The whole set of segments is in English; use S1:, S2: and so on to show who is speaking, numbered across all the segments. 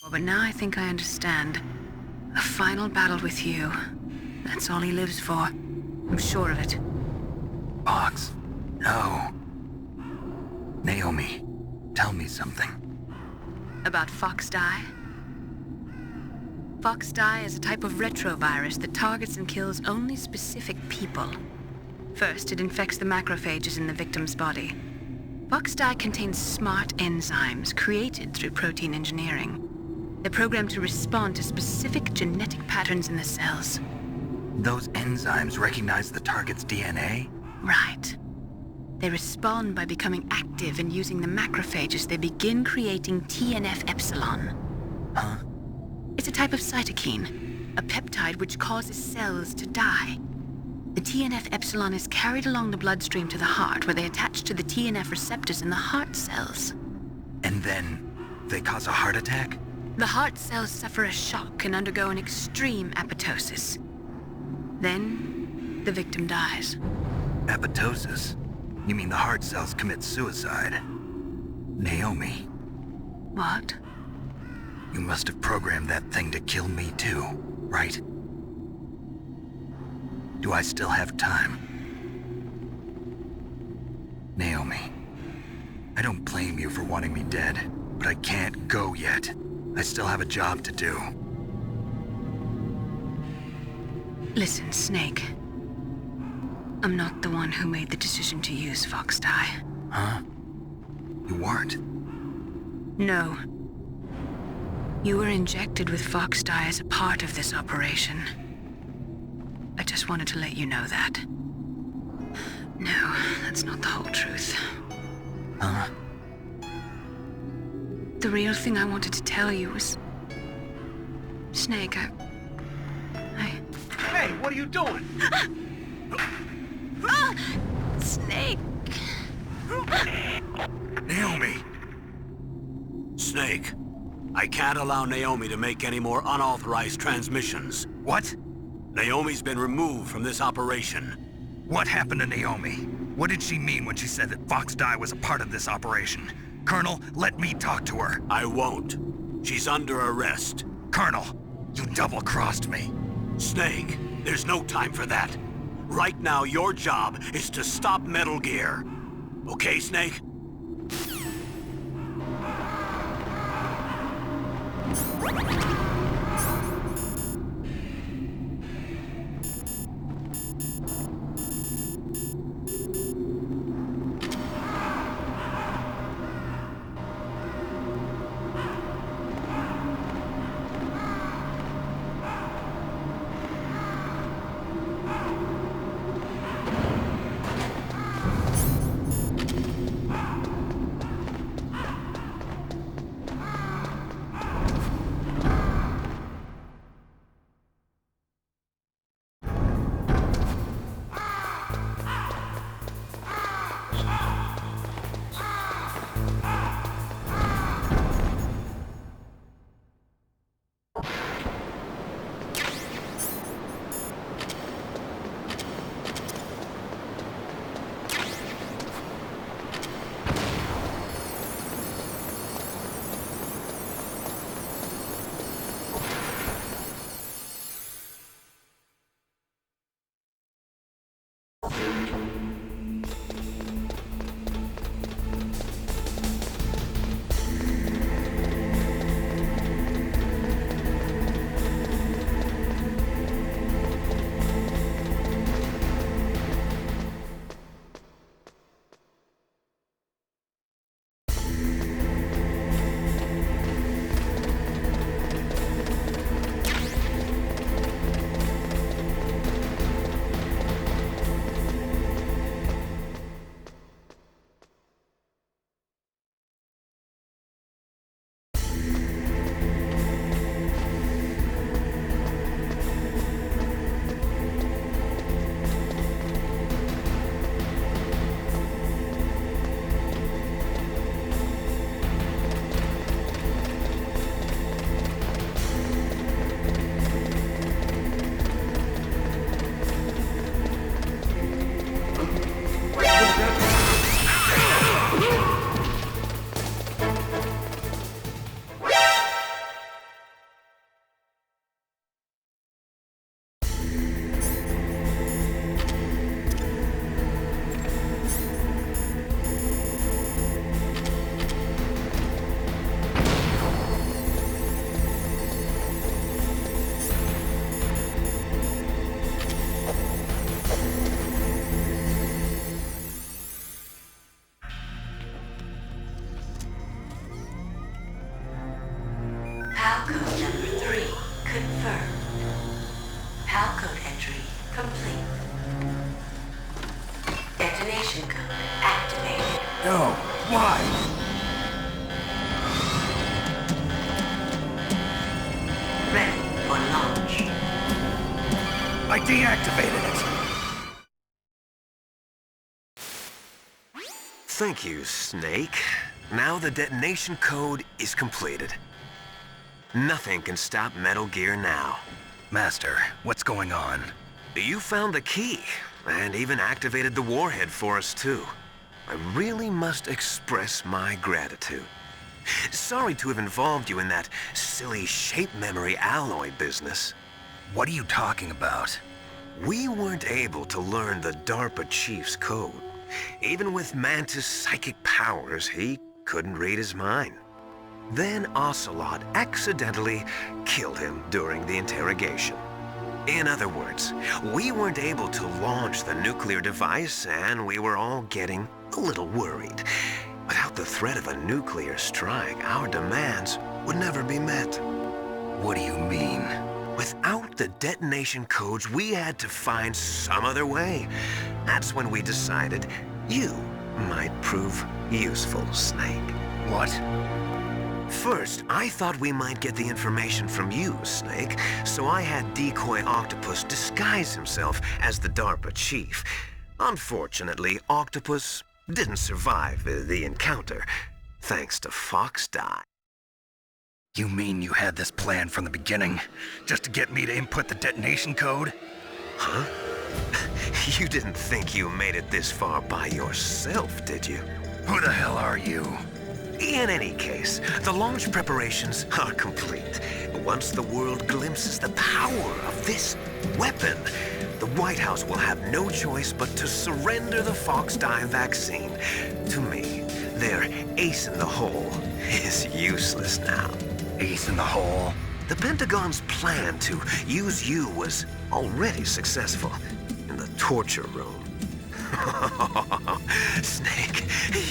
S1: But now I think I understand. A final battle with you. That's all he lives for. I'm sure of it.
S2: Fox, no. Naomi, tell me something.
S1: About Foxdie? Foxdie is a type of retrovirus that targets and kills only specific people. First, it infects the macrophages in the victim's body. Foxdie contains smart enzymes created through protein engineering. They're programmed to respond to specific genetic patterns in the cells.
S2: Those enzymes recognize the target's DNA?
S1: Right. They respond by becoming active and using the macrophages. They begin creating TNF-epsilon.
S2: Huh?
S1: It's a type of cytokine, a peptide which causes cells to die. The TNF-epsilon is carried along the bloodstream to the heart, where they attach to the TNF receptors in the heart cells.
S2: And then they cause a heart attack?
S1: The heart cells suffer a shock and undergo an extreme apoptosis. Then, the victim dies.
S2: Apoptosis? You mean the heart cells commit suicide? Naomi,
S1: What?
S2: you must have programmed that thing to kill me too, right? Do I still have time? Naomi, I don't blame you for wanting me dead, but I can't go yet. I still have a job to do.
S1: Listen, Snake. I'm not the one who made the decision to use Foxdie.
S2: Huh? You weren't?
S1: No. You were injected with Foxdie as a part of this operation. I just wanted to let you know that. No, that's not the whole truth.
S2: Huh?
S1: The real thing I wanted to tell you was... Snake, I...
S3: Hey, what are you doing?
S1: Snake!
S2: Naomi!
S3: Snake, I can't allow Naomi to make any more unauthorized transmissions.
S2: What?
S3: Naomi's been removed from this operation.
S2: What happened to Naomi? What did she mean when she said that Foxdie was a part of this operation? Colonel, let me talk to her.
S3: I won't. She's under arrest.
S2: Colonel, you double-crossed me.
S3: Snake, there's no time for that. Right now, your job is to stop Metal Gear. Okay, Snake?
S4: confirmed. PAL code entry complete. Detonation code activated.
S2: No, why?
S4: Ready for launch.
S2: I deactivated it.
S5: Thank you, Snake. Now the detonation code is completed. Nothing can stop Metal Gear now.
S2: Master, what's going on?
S5: You found the key, and even activated the warhead for us, too. I really must express my gratitude. Sorry to have involved you in that silly shape memory alloy business.
S2: What are you talking about?
S5: We weren't able to learn the DARPA chief's code. Even with Mantis' psychic powers, he couldn't read his mind. Then Ocelot accidentally killed him during the interrogation. In other words, we weren't able to launch the nuclear device, and we were all getting a little worried. Without the threat of a nuclear strike, our demands would never be met.
S2: What do you mean?
S5: Without the detonation codes, we had to find some other way. That's when we decided you might prove useful, Snake.
S2: What?
S5: First, I thought we might get the information from you, Snake, so I had Decoy Octopus disguise himself as the DARPA chief. Unfortunately, Octopus didn't survive the encounter, thanks to Fox Die.
S2: You mean you had this plan from the beginning, just to get me to input the detonation code?
S5: Huh? You didn't think you made it this far by yourself, did you?
S2: Who the hell are you?
S5: In any case, the launch preparations are complete. Once the world glimpses the power of this weapon, the White House will have no choice but to surrender the Fox Die vaccine to me. Their ace in the hole is useless now.
S2: Ace in the hole?
S5: The Pentagon's plan to use you was already successful in the torture room. Snake,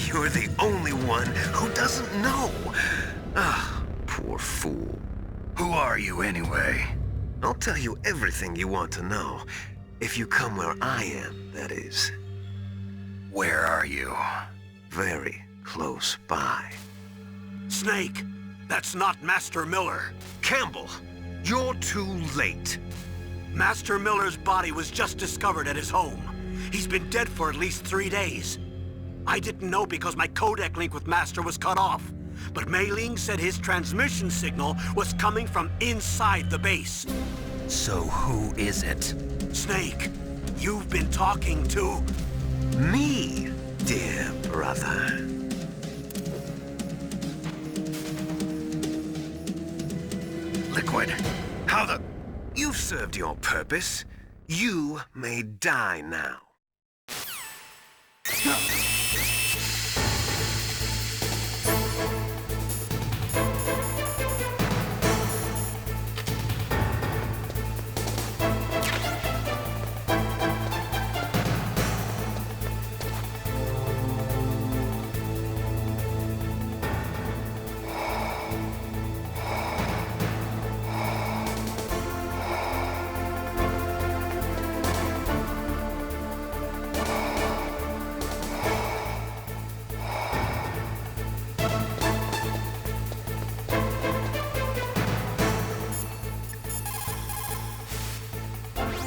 S5: you're the only one who doesn't know. Ah, poor fool.
S2: Who are you anyway?
S5: I'll tell you everything you want to know. If you come where I am, that is.
S2: Where are you?
S5: Very close by.
S3: Snake, that's not Master Miller.
S5: Campbell, you're too late.
S3: Master Miller's body was just discovered at his home. He's been dead for at least 3 days. I didn't know because my codec link with Master was cut off. But Mei Ling said his transmission signal was coming from inside the base.
S2: So who is it?
S3: Snake, you've been talking to...
S5: Me, dear brother.
S2: Liquid. How the...
S5: You've served your purpose. You may die now.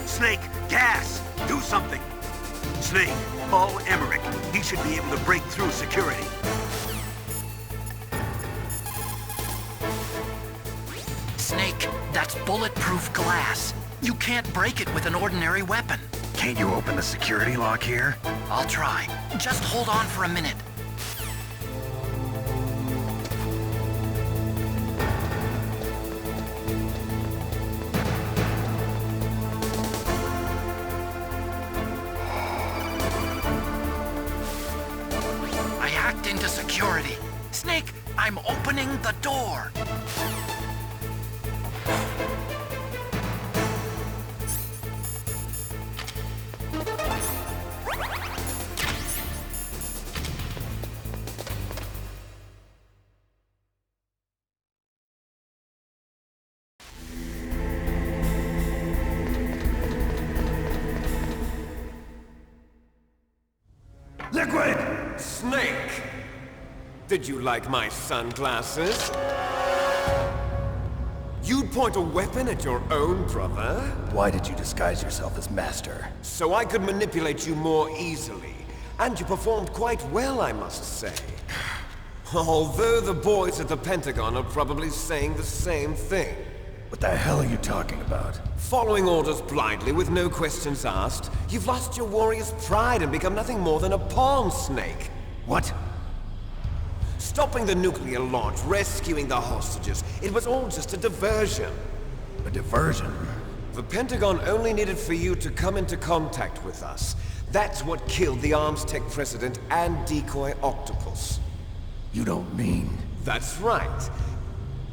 S3: Snake, gas! Do something! Snake, call Emmerich. He should be able to break through security.
S6: Snake, that's bulletproof glass. You can't break it with an ordinary weapon.
S2: Can't you open the security lock here?
S6: I'll try. Just hold on for a minute. I hacked into security. Snake, I'm opening the door.
S5: Snake! Did you like my sunglasses? You'd point a weapon at your own brother?
S2: Why did you disguise yourself as Master?
S5: So I could manipulate you more easily. And you performed quite well, I must say. Although the boys at the Pentagon are probably saying the same thing.
S2: What the hell are you talking about?
S5: Following orders blindly with no questions asked, you've lost your warrior's pride and become nothing more than a pawn, Snake.
S2: What?
S5: Stopping the nuclear launch, rescuing the hostages, it was all just a diversion.
S2: A diversion?
S5: The Pentagon only needed for you to come into contact with us. That's what killed the Armstech president and decoy Octopus.
S2: You don't mean...
S5: That's right.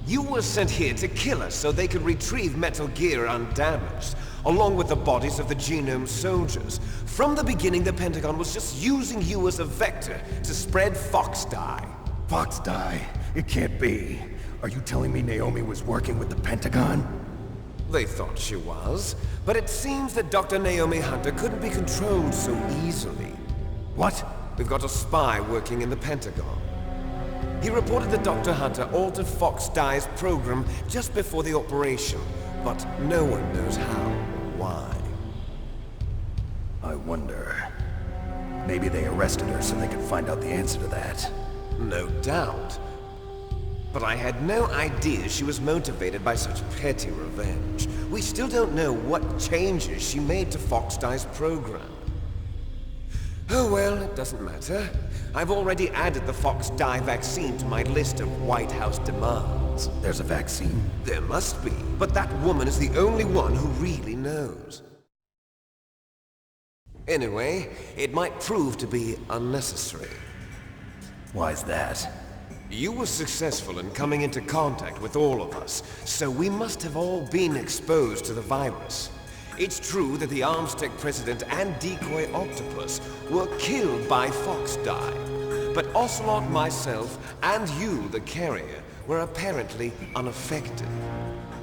S5: You were sent here to kill us so they could retrieve Metal Gear undamaged, along with the bodies of the Genome soldiers. From the beginning, the Pentagon was just using you as a vector to spread Fox Die.
S2: Fox Die? It can't be. Are you telling me Naomi was working with the Pentagon?
S5: They thought she was, but it seems that Dr. Naomi Hunter couldn't be controlled so easily.
S2: What?
S5: We've got a spy working in the Pentagon. He reported that Dr. Hunter altered Fox Die's program just before the operation, but no one knows how or why.
S2: I wonder... Maybe they arrested her so they could find out the answer to that.
S5: No doubt. But I had no idea she was motivated by such petty revenge. We still don't know what changes she made to Fox Die's program. Oh well, it doesn't matter. I've already added the Fox Die vaccine to my list of White House demands.
S2: There's a vaccine?
S5: There must be, but that woman is the only one who really knows. Anyway, it might prove to be unnecessary.
S2: Why's that?
S5: You were successful in coming into contact with all of us, so we must have all been exposed to the virus. It's true that the Armstech president and decoy Octopus were killed by Fox Die, but Ocelot, myself, and you, the carrier, were apparently unaffected.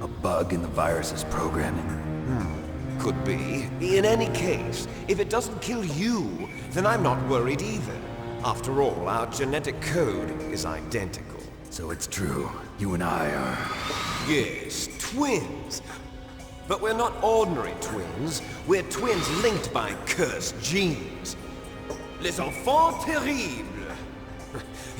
S2: A bug in the virus's programming?
S5: Could be. In any case, if it doesn't kill you, then I'm not worried either. After all, our genetic code is identical.
S2: So it's true. You and I are...
S5: Yes, twins. But we're not ordinary twins. We're twins linked by cursed genes. Les enfants terribles.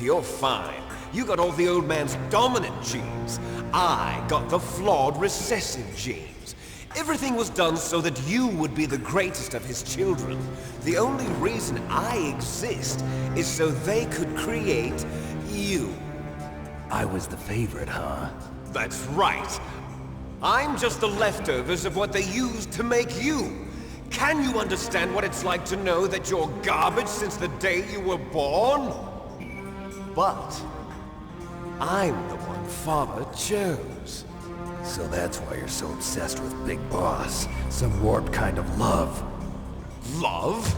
S5: You're fine. You got all the old man's dominant genes. I got the flawed recessive genes. Everything was done so that you would be the greatest of his children. The only reason I exist is so they could create you.
S2: I was the favorite, huh?
S5: That's right. I'm just the leftovers of what they used to make you. Can you understand what it's like to know that you're garbage since the day you were born? But I'm the one Father chose.
S2: So that's why you're so obsessed with Big Boss. Some warped kind of love.
S5: Love?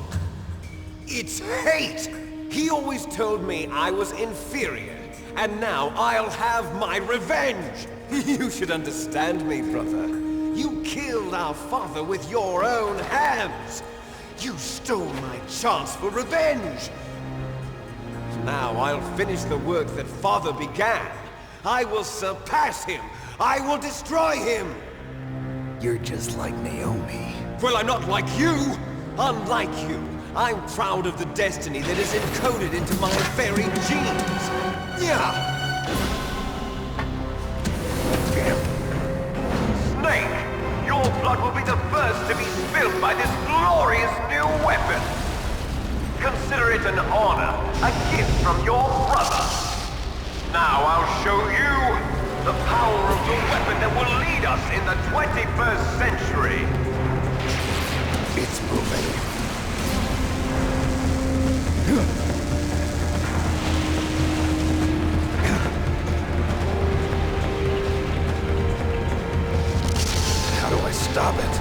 S5: It's hate! He always told me I was inferior, and now I'll have my revenge! You should understand me, brother. You killed our father with your own hands! You stole my chance for revenge! Now I'll finish the work that Father began. I will surpass him! I will destroy him!
S2: You're just like Naomi.
S5: Well, I'm not like you! Unlike you, I'm proud of the destiny that is encoded into my very genes! Yeah! Snake! Your blood will be the first to be spilled by this glorious new weapon! Consider it an honor, a gift from your brother! Now I'll show you the power of the weapon that will lead us in the 21st century!
S2: It's moving. How do I stop it?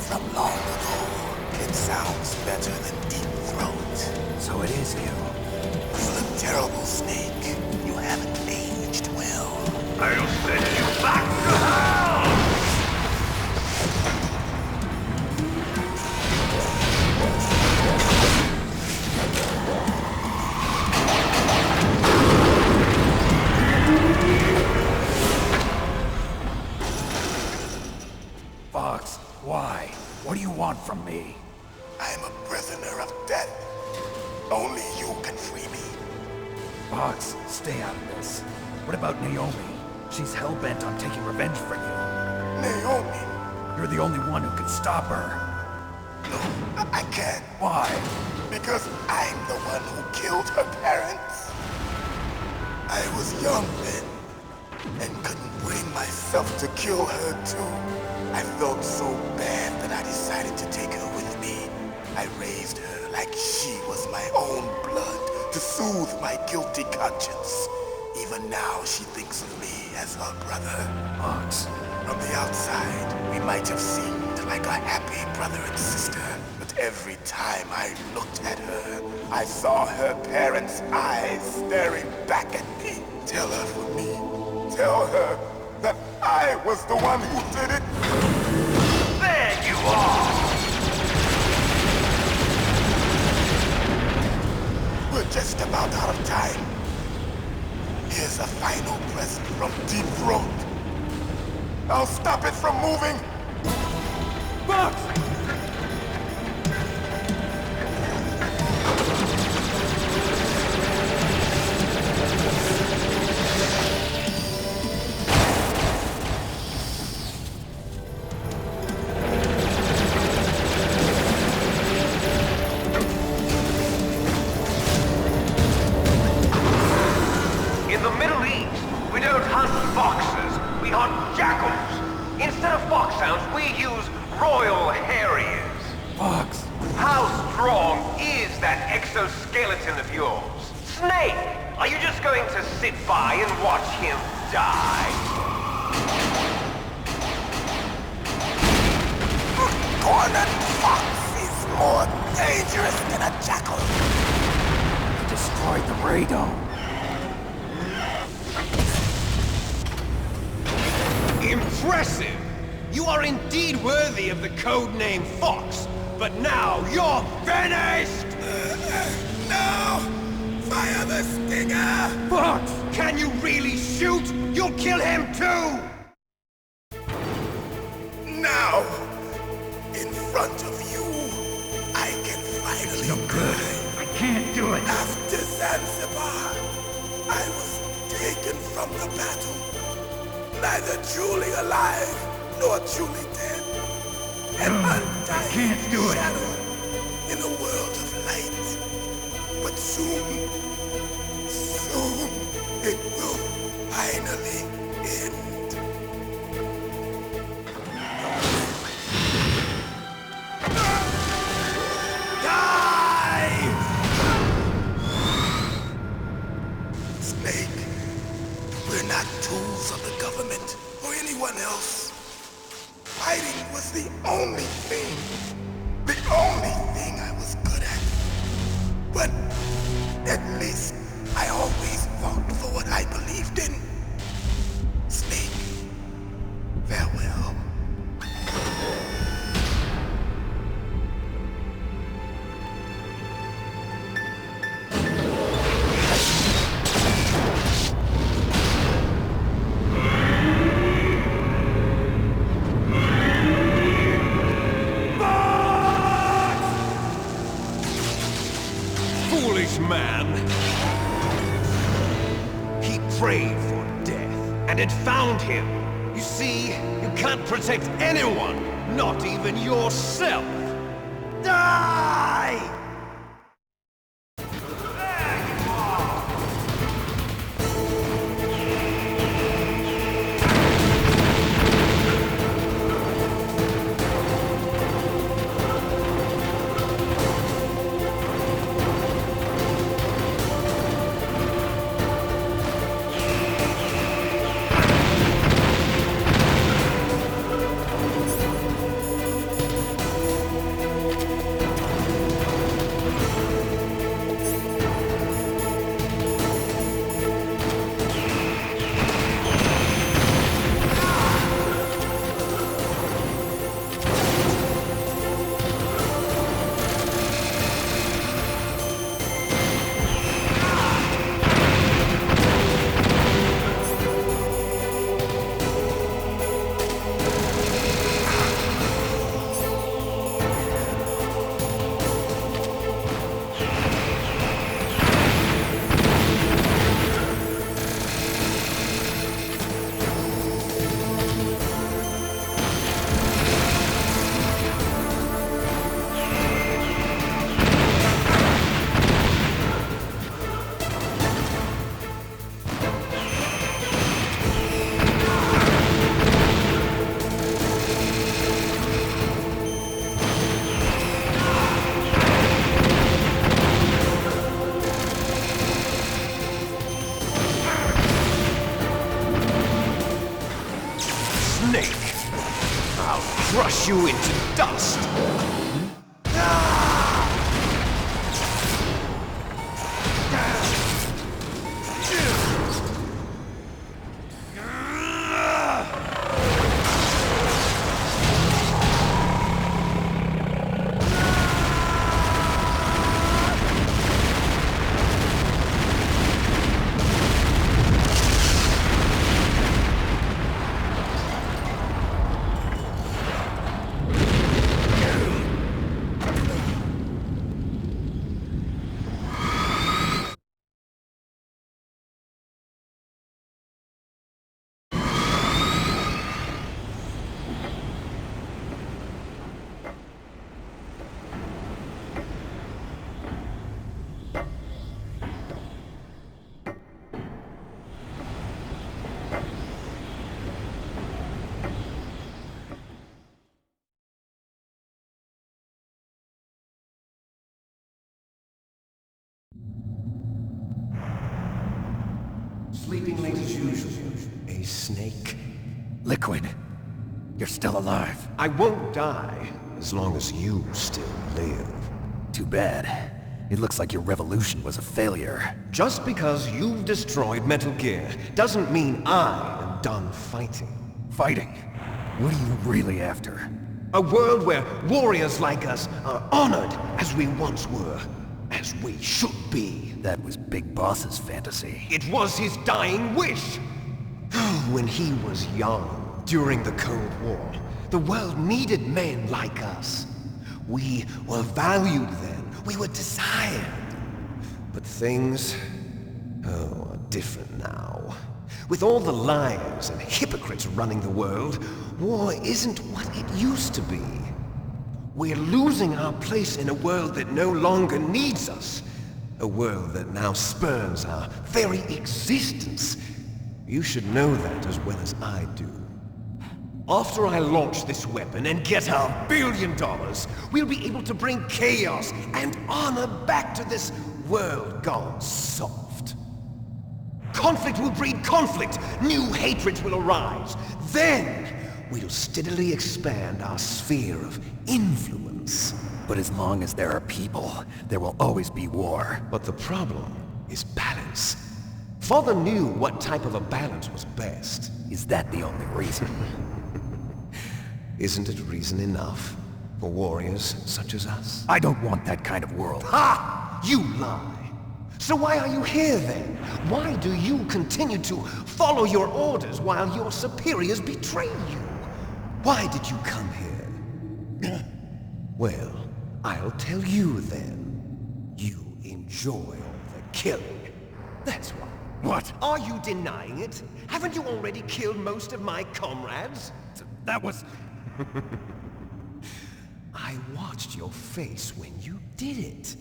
S7: from long ago. It sounds better than Deep Throat.
S2: So it is you.
S7: You look terrible, Snake. You haven't aged well.
S5: I'll send you back to hell!
S8: Fox, why? What do you want from me?
S7: I'm a prisoner of death. Only you can free me.
S8: Fox, stay out of this. What about Naomi? She's hell-bent on taking revenge for you.
S7: Naomi?
S8: You're the only one who can stop her.
S7: No, I can't.
S8: Why?
S7: Because I'm the one who killed her parents. I was young then, and couldn't bring myself to kill her too. I felt so bad that I decided to take her with me. I raised her like she was my own blood to soothe my guilty conscience. Even now she thinks of me as her brother.
S8: Fox.
S7: From the outside, we might have seemed like a happy brother and sister, but every time I looked at her, I saw her parents' eyes staring back at me. Tell her for me. Tell her that I was the one who did it.
S5: There you are!
S7: We're just about out of time. Here's a final present from Deep Throat. I'll stop it from moving.
S8: Fox!
S5: In the Middle East, we don't hunt foxes, we hunt jackals. Instead of foxhounds, we use Royal Harriers.
S8: Fox!
S5: How strong is that exoskeleton of yours? Snake, are you just going to sit by and watch him die?
S7: Cornered fox is more dangerous than a jackal.
S8: You destroyed the radome.
S9: Impressive! You are indeed worthy of the codename Fox, but now you're finished!
S7: No! Fire the stinger!
S9: Fox! Can you really shoot? You'll kill him too!
S7: Now! In front of you, I can finally cry.
S8: I can't do it.
S7: After Zanzibar, I was taken from the battle. Neither truly alive, nor truly dead. An undying shadow in a world of light. But soon, soon, it will finally end. Die! Snake, we're not tools of the government or anyone else. Fighting was the only thing I was good at. But at least I always fought for what I believed in. Snake, farewell.
S9: Foolish man! He prayed for death, and it found him. You see, you can't protect anyone, not even yourself. Die! crunch you into dust.
S8: Sleeping late as usual.
S9: A snake?
S8: Liquid, you're still alive.
S9: I won't die as long as you still live.
S8: Too bad. It looks like your revolution was a failure.
S9: Just because you've destroyed Metal Gear doesn't mean I am done fighting.
S8: Fighting? What are you really after?
S9: A world where warriors like us are honored as we once were, as we should be.
S8: That was Big Boss's fantasy.
S9: It was his dying wish! When he was young, during the Cold War, the world needed men like us. We were valued then. We were desired. But things, are different now. With all the liars and hypocrites running the world, war isn't what it used to be. We're losing our place in a world that no longer needs us. A world that now spurns our very existence. You should know that as well as I do. After I launch this weapon and get our $1 billion, we'll be able to bring chaos and honor back to this world gone soft. Conflict will breed conflict. New hatreds will arise. Then, we'll steadily expand our sphere of influence.
S8: But as long as there are people, there will always be war.
S9: But the problem is balance. Father knew what type of a balance was best.
S8: Is that the only reason?
S9: Isn't it reason enough for warriors such as us?
S8: I don't want that kind of world.
S9: Ha! You lie! So why are you here then? Why do you continue to follow your orders while your superiors betray you? Why did you come here? Well, I'll tell you then. You enjoy all the killing. That's why.
S8: What?
S9: Are you denying it? Haven't you already killed most of my comrades?
S8: That was...
S9: I watched your face when you did it.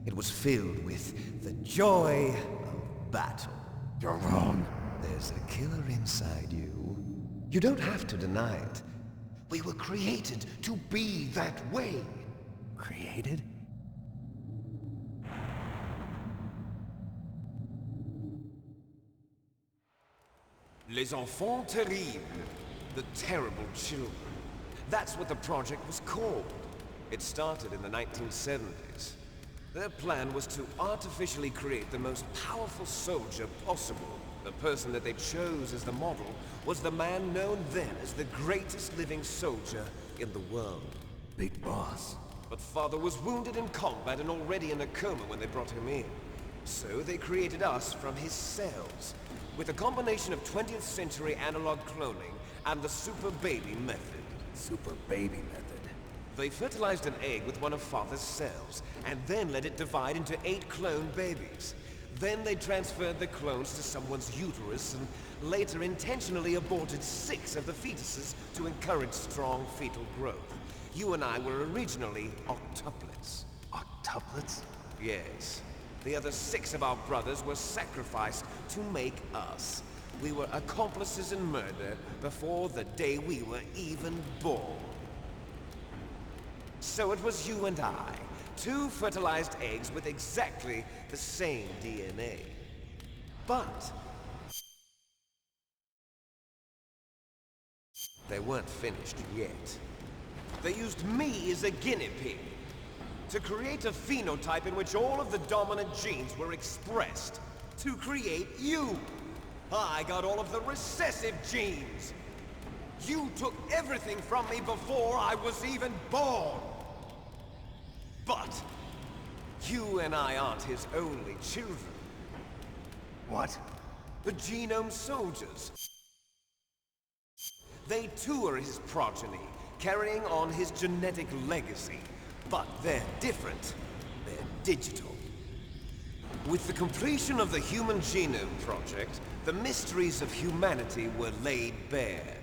S9: It was filled with the joy of battle.
S8: You're wrong.
S9: There's a killer inside you. You don't have to deny it. We were created to be that way.
S8: Created?
S9: Les enfants terribles. The terrible children. That's what the project was called. It started in the 1970s. Their plan was to artificially create the most powerful soldier possible. The person that they chose as the model was the man known then as the greatest living soldier in the world.
S8: Big Boss.
S9: But Father was wounded in combat and already in a coma when they brought him in. So they created us from his cells, with a combination of 20th century analog cloning and the Super Baby method.
S8: Super Baby method.
S9: They fertilized an egg with one of Father's cells, and then let it divide into 8 clone babies. Then they transferred the clones to someone's uterus, and later intentionally aborted 6 of the fetuses to encourage strong fetal growth. You and I were originally octuplets.
S8: Octuplets?
S9: Yes. The other 6 of our brothers were sacrificed to make us. We were accomplices in murder before the day we were even born. So it was you and I, 2 fertilized eggs with exactly the same DNA. But they weren't finished yet. they used me as a guinea pig to create a phenotype in which all of the dominant genes were expressed. To create you! I got all of the recessive genes! You took everything from me before I was even born! But you and I aren't his only children.
S8: What?
S9: The Genome Soldiers. They too are his progeny, carrying on his genetic legacy. But they're different. They're digital. With the completion of the Human Genome Project, the mysteries of humanity were laid bare.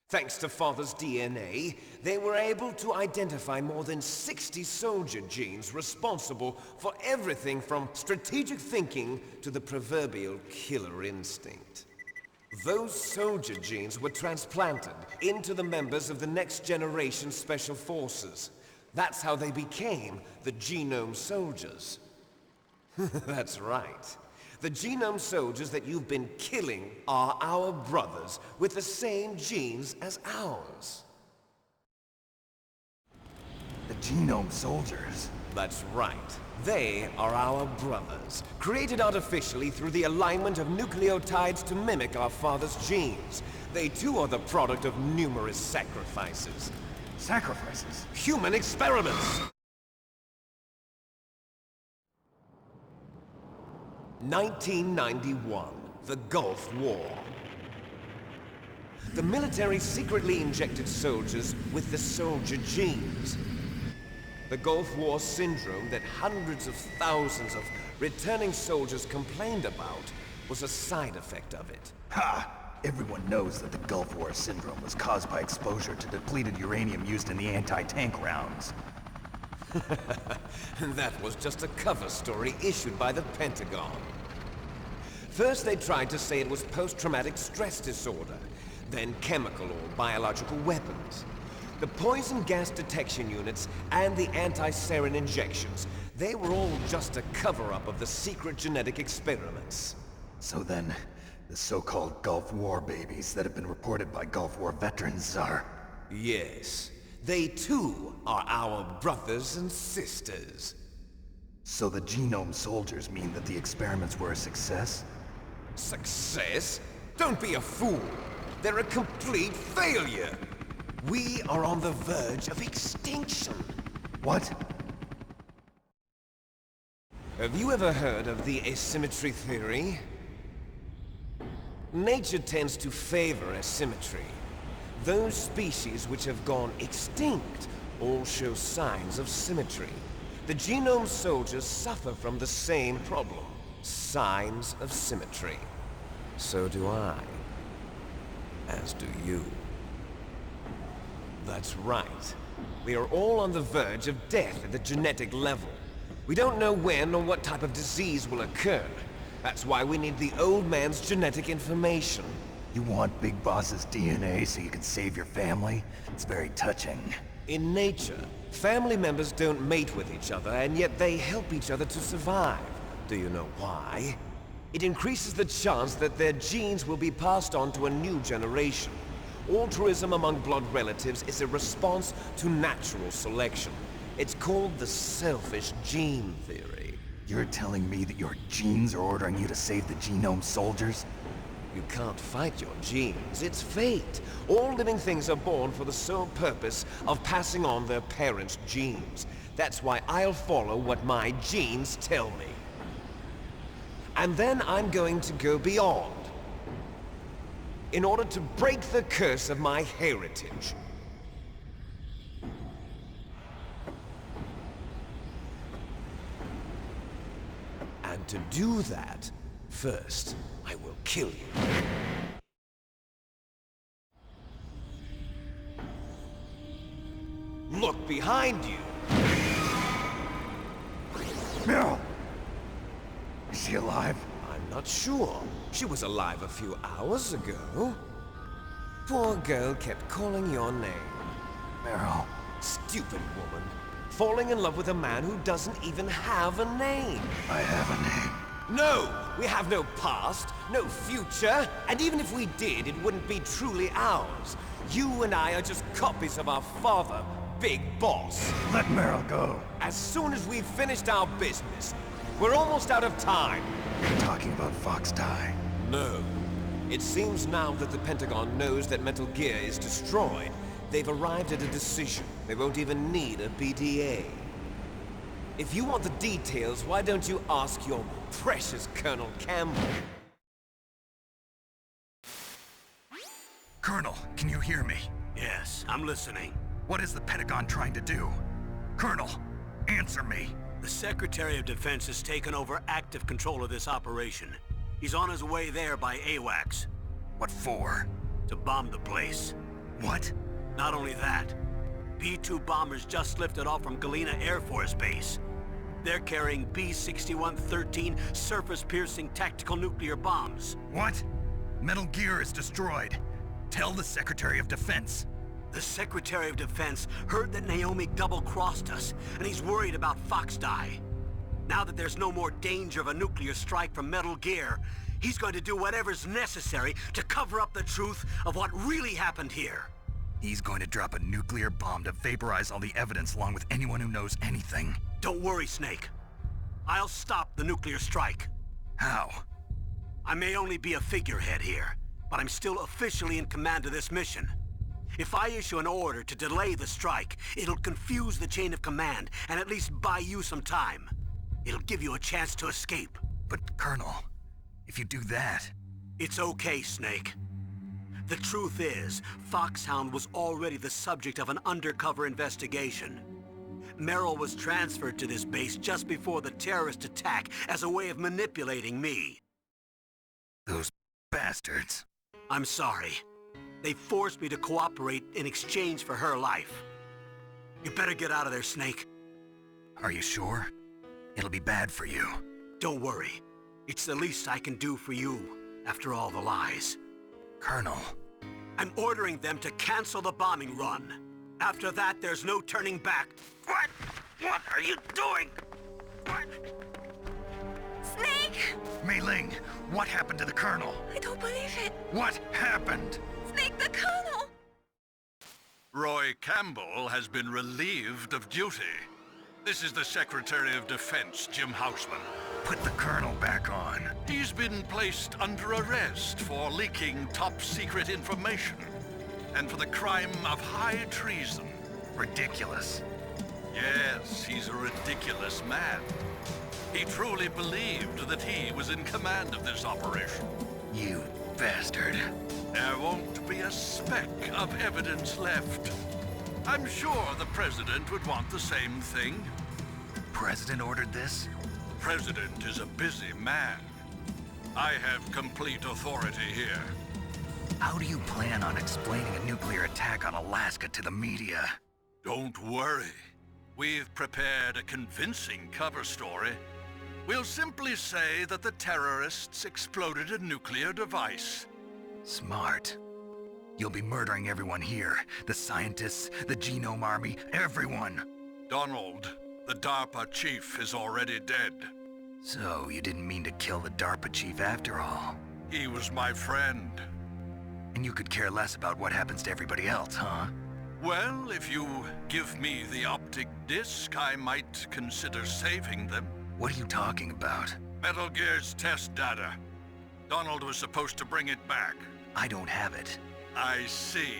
S9: Thanks to Father's DNA, they were able to identify more than 60 soldier genes responsible for everything from strategic thinking to the proverbial killer instinct. Those soldier genes were transplanted into the members of the Next Generation Special Forces. That's how they became the Genome Soldiers. That's right. The Genome Soldiers that you've been killing are our brothers with the same genes as ours.
S8: The Genome Soldiers?
S9: That's right. They are our brothers, created artificially through the alignment of nucleotides to mimic our father's genes. They too are the product of numerous sacrifices.
S8: Sacrifices?
S9: Human experiments! 1991, the Gulf War. The military secretly injected soldiers with the soldier genes. The Gulf War syndrome that hundreds of thousands of returning soldiers complained about was a side effect of it.
S8: Ha! Everyone knows that the Gulf War syndrome was caused by exposure to depleted uranium used in the anti-tank rounds.
S9: That was just a cover story issued by the Pentagon. First they tried to say it was post-traumatic stress disorder, then chemical or biological weapons. The poison gas detection units and the anti-sarin injections, they were all just a cover-up of the secret genetic experiments.
S8: So then, the so-called Gulf War babies that have been reported by Gulf War veterans are...
S9: Yes. They too are our brothers and sisters.
S8: So the Genome Soldiers mean that the experiments were a success?
S9: Success? Don't be a fool! They're a complete failure! We are on the verge of extinction!
S8: What?
S9: Have you ever heard of the asymmetry theory? Nature tends to favor asymmetry. Those species which have gone extinct all show signs of symmetry. The Genome Soldiers suffer from the same problem. Signs of symmetry. So do I. As do you. That's right. We are all on the verge of death at the genetic level. We don't know when or what type of disease will occur. That's why we need the old man's genetic information.
S8: You want Big Boss's DNA so you can save your family? It's very touching.
S9: In nature, family members don't mate with each other, and yet they help each other to survive. Do you know why? It increases the chance that their genes will be passed on to a new generation. Altruism among blood relatives is a response to natural selection. It's called the selfish gene theory.
S8: You're telling me that your genes are ordering you to save the Genome Soldiers?
S9: You can't fight your genes. It's fate. All living things are born for the sole purpose of passing on their parents' genes. That's why I'll follow what my genes tell me. And then I'm going to go beyond. In order to break the curse of my heritage. And to do that, first, I will kill you. Look behind you!
S8: Meryl! Is she alive?
S9: I'm not sure. She was alive a few hours ago. Poor girl kept calling your name.
S8: Meryl.
S9: Stupid woman. Falling in love with a man who doesn't even have a name.
S8: I have a name.
S9: No! We have no past, no future, and even if we did, it wouldn't be truly ours. You and I are just copies of our father, Big Boss.
S8: Let Meryl go.
S9: As soon as we've finished our business, we're almost out of time.
S8: You're talking about Fox Die.
S9: No. It seems now that the Pentagon knows that Metal Gear is destroyed. They've arrived at a decision. They won't even need a BDA. If you want the details, why don't you ask your precious Colonel Campbell?
S2: Colonel, can you hear me?
S3: Yes, I'm listening.
S2: What is the Pentagon trying to do? Colonel, answer me.
S3: The Secretary of Defense has taken over active control of this operation. He's on his way there by AWACS.
S2: What for?
S3: To bomb the place.
S2: What?
S3: Not only that, B-2 bombers just lifted off from Galena Air Force Base. They're carrying B-6113 surface-piercing tactical nuclear bombs.
S2: What? Metal Gear is destroyed. Tell the Secretary of Defense.
S3: The Secretary of Defense heard that Naomi double-crossed us, and he's worried about Fox Die. Now that there's no more danger of a nuclear strike from Metal Gear, he's going to do whatever's necessary to cover up the truth of what really happened here.
S2: He's going to drop a nuclear bomb to vaporize all the evidence along with anyone who knows anything.
S3: Don't worry, Snake. I'll stop the nuclear strike.
S2: How?
S3: I may only be a figurehead here, but I'm still officially in command of this mission. If I issue an order to delay the strike, it'll confuse the chain of command and at least buy you some time. It'll give you a chance to escape.
S2: But, Colonel, if you do that...
S3: It's okay, Snake. The truth is, Foxhound was already the subject of an undercover investigation. Meryl was transferred to this base just before the terrorist attack as a way of manipulating me.
S2: Those bastards.
S3: I'm sorry. They forced me to cooperate in exchange for her life. You better get out of there, Snake.
S2: Are you sure? It'll be bad for you.
S3: Don't worry. It's the least I can do for you, after all the lies.
S2: Colonel.
S3: I'm ordering them to cancel the bombing run. After that, there's no turning back. What? What are you doing? What?
S1: Snake!
S2: Mei Ling, what happened to the Colonel?
S1: I don't believe it.
S2: What happened?
S1: Snake, the Colonel!
S10: Roy Campbell has been relieved of duty. This is the Secretary of Defense, Jim Houseman.
S2: Put the Colonel back on.
S10: He's been placed under arrest for leaking top-secret information and for the crime of high treason.
S2: Ridiculous.
S10: Yes, he's a ridiculous man. He truly believed that he was in command of this operation.
S2: You bastard.
S10: There won't be a speck of evidence left. I'm sure the President would want the same thing.
S2: President ordered this?
S10: President is a busy man. I have complete authority here.
S2: How do you plan on explaining a nuclear attack on Alaska to the media?
S10: Don't worry. We've prepared a convincing cover story. We'll simply say that the terrorists exploded a nuclear device.
S2: Smart. You'll be murdering everyone here. The scientists, the Genome Army, everyone.
S10: Donald, the DARPA chief, is already dead.
S2: So, you didn't mean to kill the DARPA chief after all?
S10: He was my friend.
S2: And you could care less about what happens to everybody else, huh?
S10: Well, if you give me the optic disc, I might consider saving them.
S2: What are you talking about?
S10: Metal Gear's test data. Donald was supposed to bring it back.
S2: I don't have it.
S10: I see.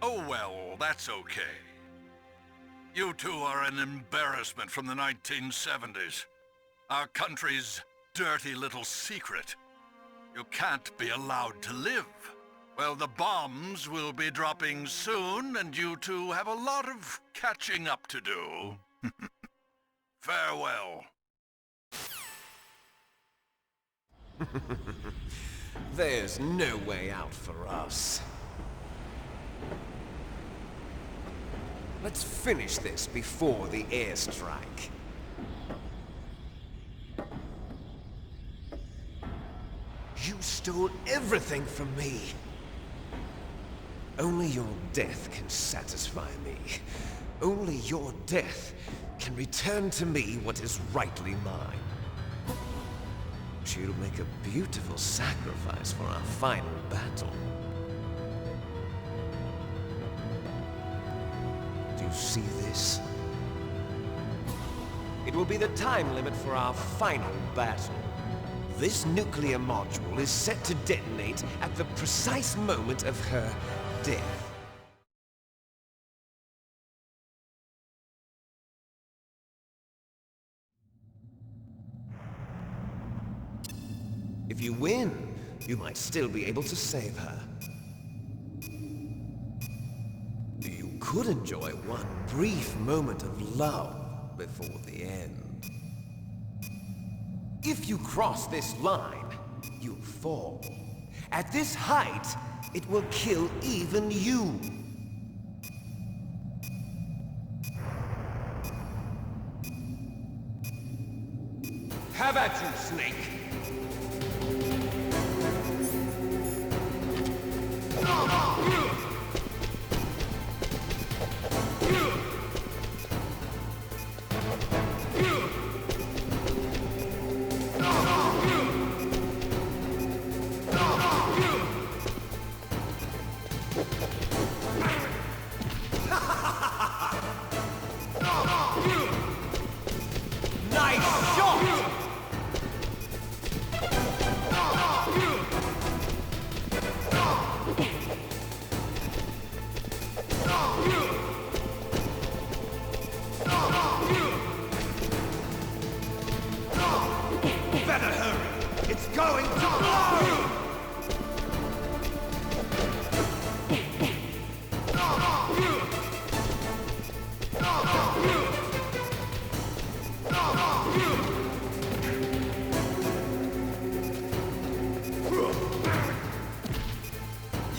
S10: Oh well, that's okay. You two are an embarrassment from the 1970s. Our country's dirty little secret. You can't be allowed to live. Well, the bombs will be dropping soon, and you two have a lot of catching up to do. Farewell.
S9: There's no way out for us. Let's finish this before the airstrike. You stole everything from me. Only your death can satisfy me. Only your death can return to me what is rightly mine. She'll make a beautiful sacrifice for our final battle. Do you see this? It will be the time limit for our final battle. This nuclear module is set to detonate at the precise moment of her death. If you win, you might still be able to save her. You could enjoy one brief moment of love before the end. If you cross this line, you fall. At this height, it will kill even you. Have at you, Snake! Nice shot! Better hurry! It's going to blow!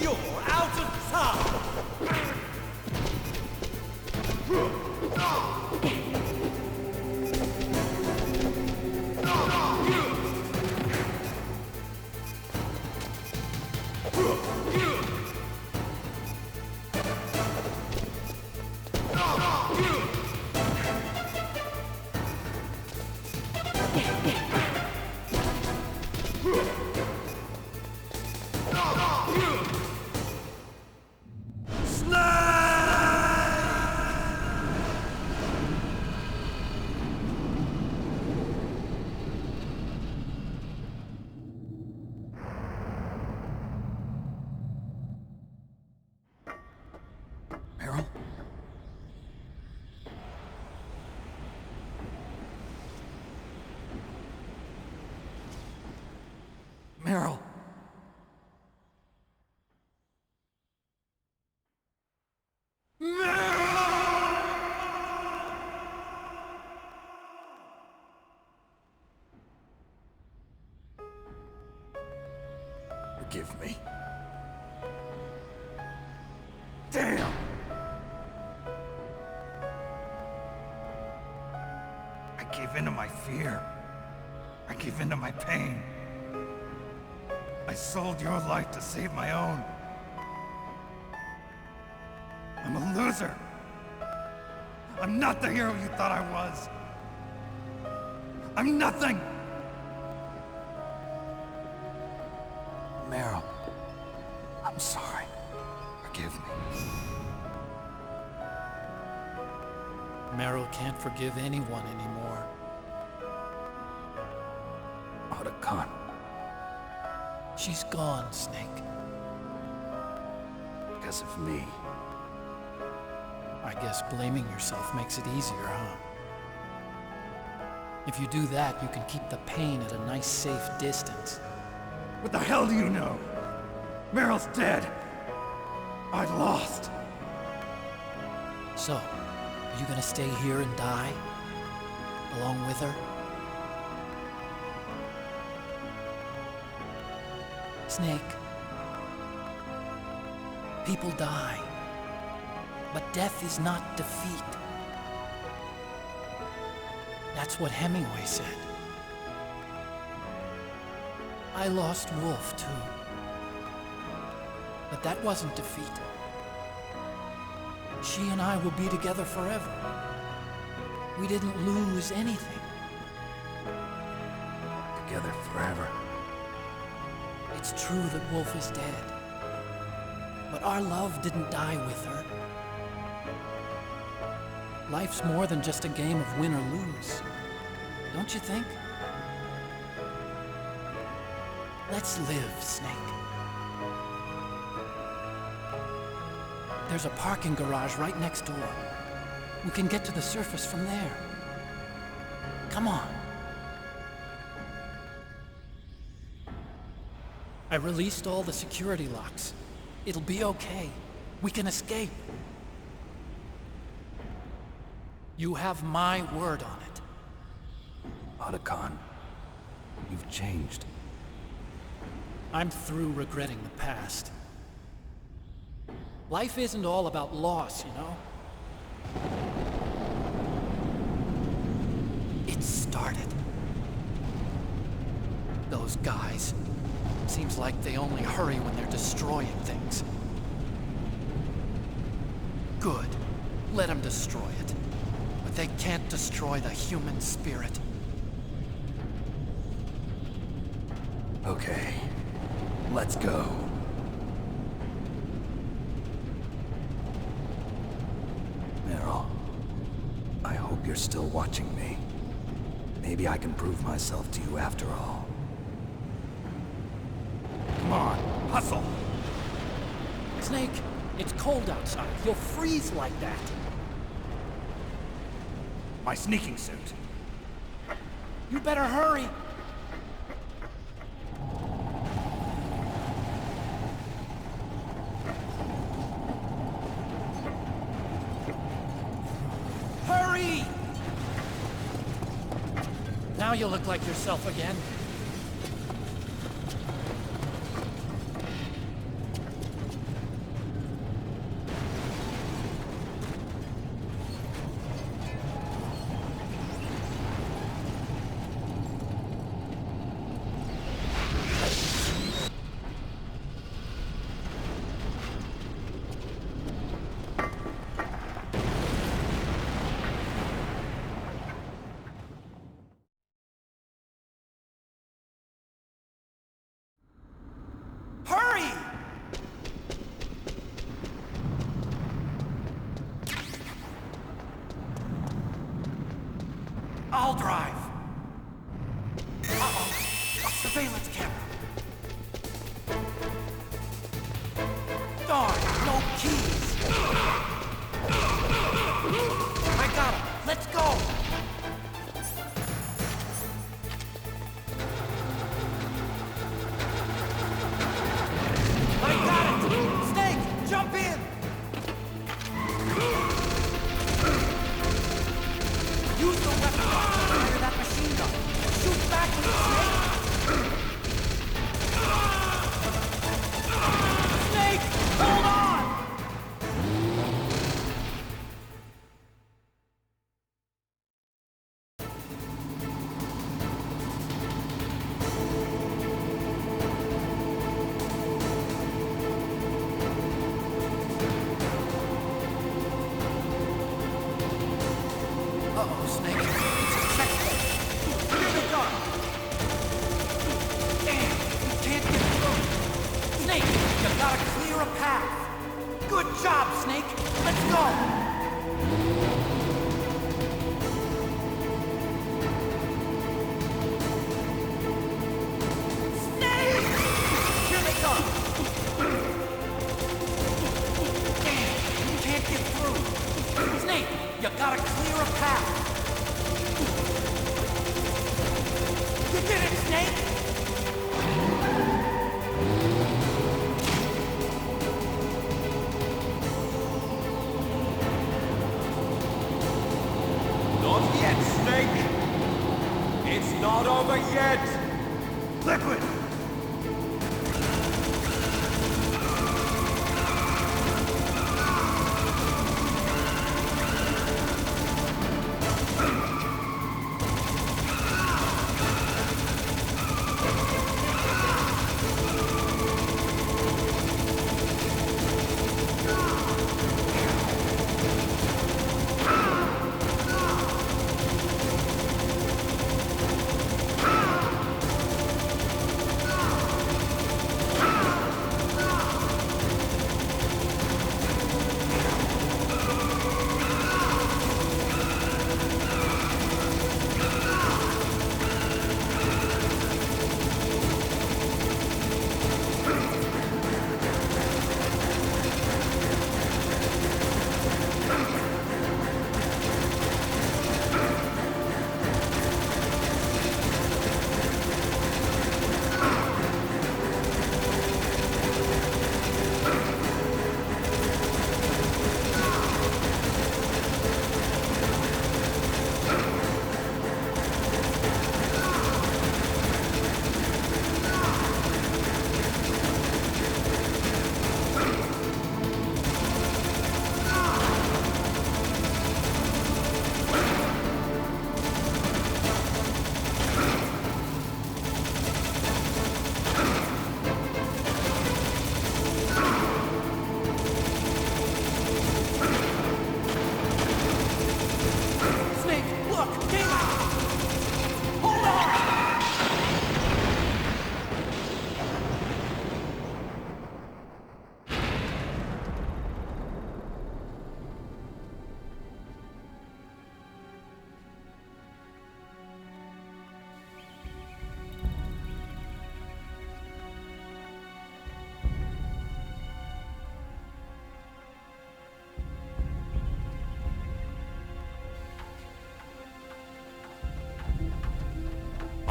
S9: You're out of time!
S8: Meryl? Meryl! Forgive me. Damn! I gave in to my fear. I gave in to my pain. I sold your life to save my own. I'm a loser. I'm not the hero you thought I was. I'm nothing! Meryl, I'm sorry. Forgive me.
S6: Meryl can't forgive anyone anymore.
S8: Otacon.
S6: She's gone, Snake.
S8: Because of me.
S6: I guess blaming yourself makes it easier, huh? If you do that, you can keep the pain at a nice, safe distance.
S8: What the hell do you know? Meryl's dead. I lost.
S6: So, are you gonna stay here and die? Along with her? Snake. People die. But death is not defeat. That's what Hemingway said. I lost Wolf, too. But that wasn't defeat. She and I will be together forever. We didn't lose anything.
S11: together forever.
S6: It's true that Wolf is dead. But our love didn't die with her. Life's more than just a game of win or lose. Don't you think? Let's live, Snake. There's a parking garage right next door. We can get to the surface from there. Come on. I released all the security locks. It'll be okay. We can escape. You have my word on it.
S11: Otacon, you've changed.
S6: I'm through regretting the past. Life isn't all about loss, you know? It started. Those guys. Seems like they only hurry when they're destroying things. Good. Let them destroy it. But they can't destroy the human spirit.
S11: Okay. Let's go. Meryl, I hope you're still watching me. Maybe I can prove myself to you after all.
S8: Come on, hustle!
S6: Snake, it's cold outside. You'll freeze like that.
S8: My sneaking suit.
S6: You better hurry. Hurry! Now you look like yourself again. Hurry! I'll drive. Uh-oh. A surveillance camera. Darn, no keys. I got him. Let's go. I got it! Snake, jump in! Use the weapon lock to fire that machine gun. Shoot back with it, Snake! Snake, hold on! Uh-oh, Snake. It's a checkpoint. Here they come. Damn, we can't get through. Snake, you gotta clear a path. Good job, Snake. Let's go. Snake! Here they come. Damn, we can't get through. Snake, you gotta clear a path. You did it, Snake!
S12: Not yet, Snake! It's not over yet!
S8: Liquid!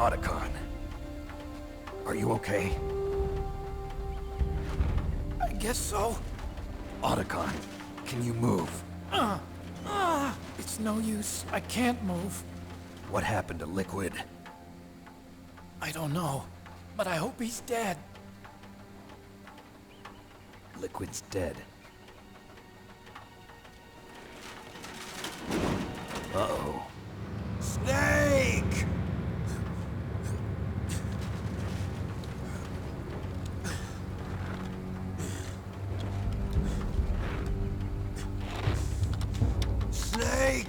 S11: Otacon. Are you okay?
S6: I guess so.
S11: Otacon, can you move?
S6: It's no use. I can't move.
S11: What happened to Liquid?
S6: I don't know, but I hope he's dead.
S11: Liquid's dead. Uh-oh.
S5: Snake! Snake!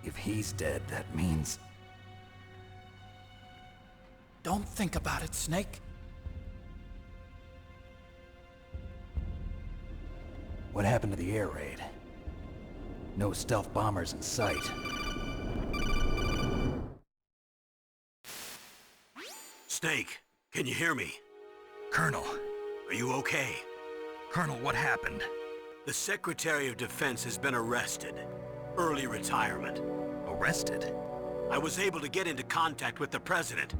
S11: If he's dead, that means...
S6: Don't think about it, Snake.
S11: What happened to the air raid? No stealth bombers in sight.
S3: Snake, can you hear me?
S2: Colonel.
S3: Are you okay?
S2: Colonel, what happened?
S3: The Secretary of Defense has been arrested. Early retirement.
S2: Arrested?
S3: I was able to get into contact with the President.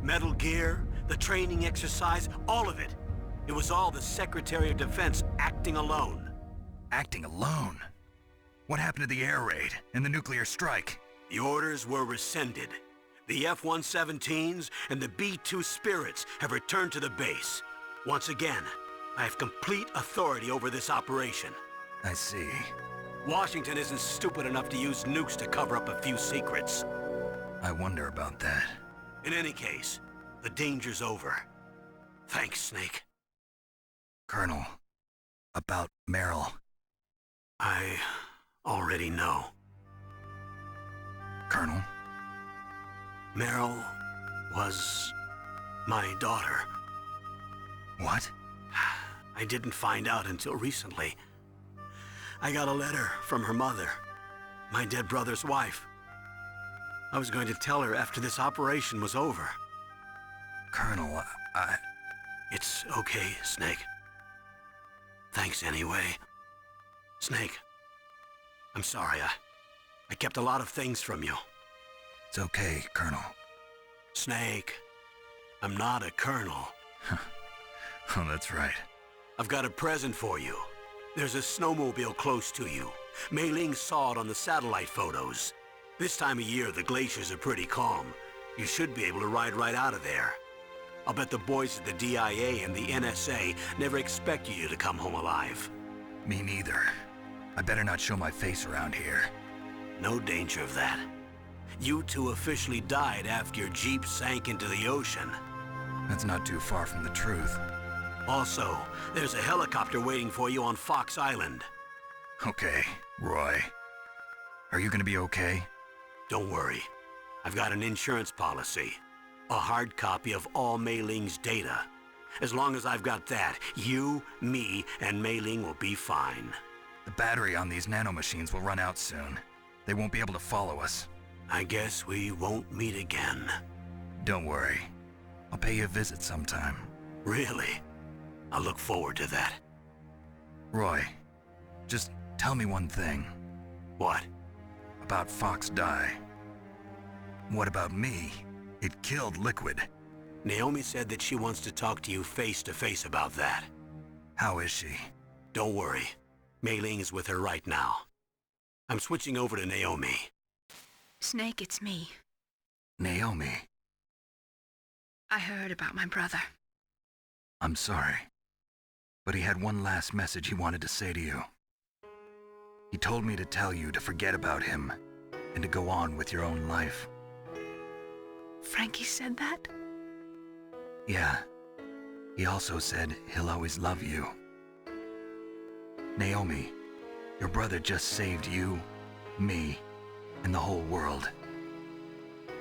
S3: Metal Gear, the training exercise, all of it. It was all the Secretary of Defense acting alone.
S2: Acting alone? What happened to the air raid and the nuclear strike?
S3: The orders were rescinded. The F-117s and the B-2 Spirits have returned to the base. Once again, I have complete authority over this operation.
S2: I see.
S3: Washington isn't stupid enough to use nukes to cover up a few secrets.
S2: I wonder about that.
S3: In any case, the danger's over. Thanks, Snake.
S2: Colonel, about Meryl.
S3: I already know.
S2: Colonel?
S3: Meryl was my daughter.
S2: What?
S3: I didn't find out until recently. I got a letter from her mother, my dead brother's wife. I was going to tell her after this operation was over.
S2: Colonel,
S3: It's okay, Snake. Thanks anyway. Snake, I'm sorry. I kept a lot of things from you.
S2: It's okay, Colonel.
S3: Snake, I'm not a colonel.
S2: Oh, that's right.
S3: I've got a present for you. There's a snowmobile close to you. Mei Ling saw it on the satellite photos. This time of year, the glaciers are pretty calm. You should be able to ride right out of there. I'll bet the boys at the DIA and the NSA never expect you to come home alive.
S2: Me neither. I better not show my face around here.
S3: No danger of that. You two officially died after your Jeep sank into the ocean.
S2: That's not too far from the truth.
S3: Also, there's a helicopter waiting for you on Fox Island.
S2: Okay, Roy. Are you gonna be okay?
S3: Don't worry. I've got an insurance policy. A hard copy of all Mei Ling's data. As long as I've got that, you, me, and Mei Ling will be fine.
S2: The battery on these nanomachines will run out soon. They won't be able to follow us.
S3: I guess we won't meet again.
S2: Don't worry. I'll pay you a visit sometime.
S3: Really? I look forward to that.
S2: Roy, just tell me one thing.
S3: What?
S2: About Fox Die. What about me? It killed Liquid.
S3: Naomi said that she wants to talk to you face to face about that.
S2: How is she?
S3: Don't worry. Mei Ling is with her right now. I'm switching over to Naomi.
S1: Snake, it's me.
S2: Naomi.
S1: I heard about my brother.
S2: I'm sorry. But he had one last message he wanted to say to you. He told me to tell you to forget about him and to go on with your own life.
S1: Frankie said that?
S2: Yeah. He also said he'll always love you. Naomi, your brother just saved you, me, and the whole world.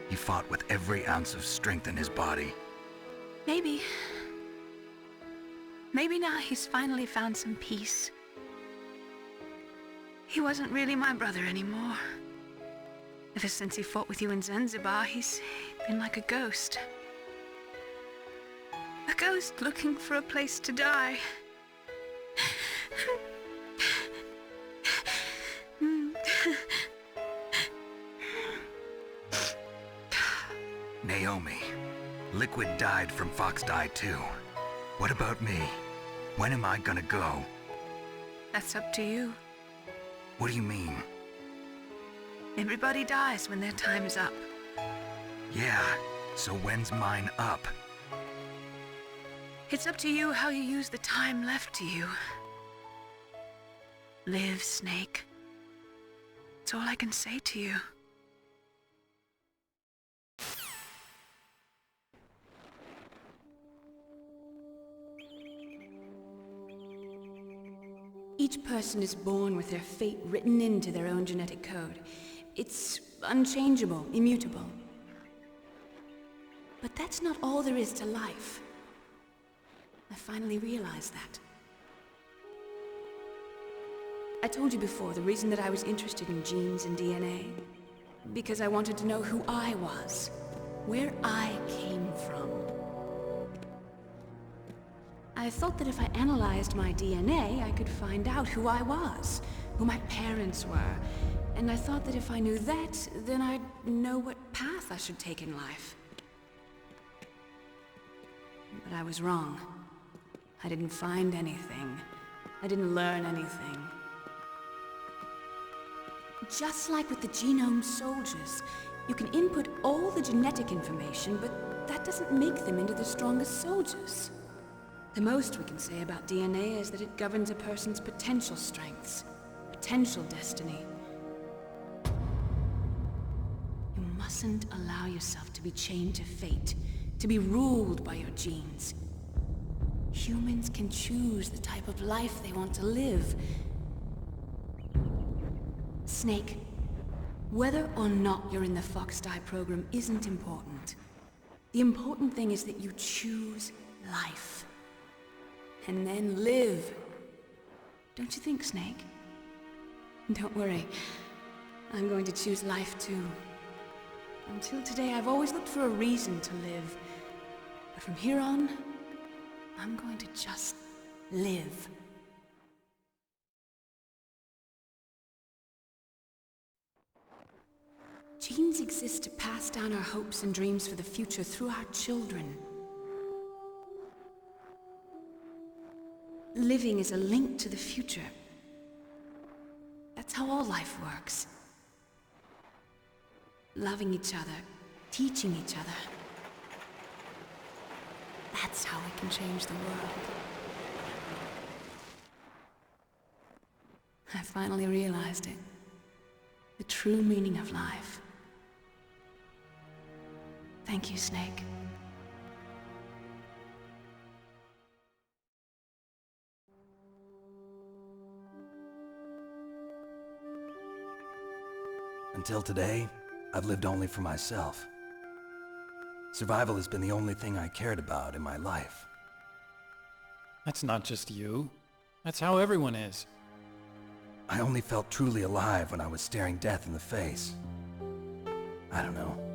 S2: He fought with every ounce of strength in his body.
S1: Maybe now he's finally found some peace. He wasn't really my brother anymore. Ever since he fought with you in Zanzibar, he's been like a ghost. A ghost looking for a place to die.
S2: Naomi, Liquid died from Fox Die too. What about me? When am I gonna go?
S1: That's up to you.
S2: What do you mean?
S1: Everybody dies when their time is up.
S2: Yeah, so when's mine up?
S1: It's up to you how you use the time left to you. Live, Snake. That's all I can say to you. Each person is born with their fate written into their own genetic code. It's unchangeable, immutable. But that's not all there is to life. I finally realized that. I told you before the reason that I was interested in genes and DNA. Because I wanted to know who I was, where I came from. I thought that if I analyzed my DNA, I could find out who I was, who my parents were. And I thought that if I knew that, then I'd know what path I should take in life. But I was wrong. I didn't find anything. I didn't learn anything. Just like with the genome soldiers, you can input all the genetic information, but that doesn't make them into the strongest soldiers. The most we can say about DNA is that it governs a person's potential strengths, potential destiny. You mustn't allow yourself to be chained to fate, to be ruled by your genes. Humans can choose the type of life they want to live. Snake, whether or not you're in the Fox Die program isn't important. The important thing is that you choose life. And then live. Don't you think, Snake? Don't worry. I'm going to choose life too. Until today, I've always looked for a reason to live. But from here on, I'm going to just live. Genes exist to pass down our hopes and dreams for the future through our children. Living is a link to the future. That's how all life works. Loving each other, teaching each other. That's how we can change the world. I finally realized it. The true meaning of life. Thank you, Snake.
S11: Until today, I've lived only for myself. Survival has been the only thing I cared about in my life.
S13: That's not just you. That's how everyone is.
S11: I only felt truly alive when I was staring death in the face. I don't know.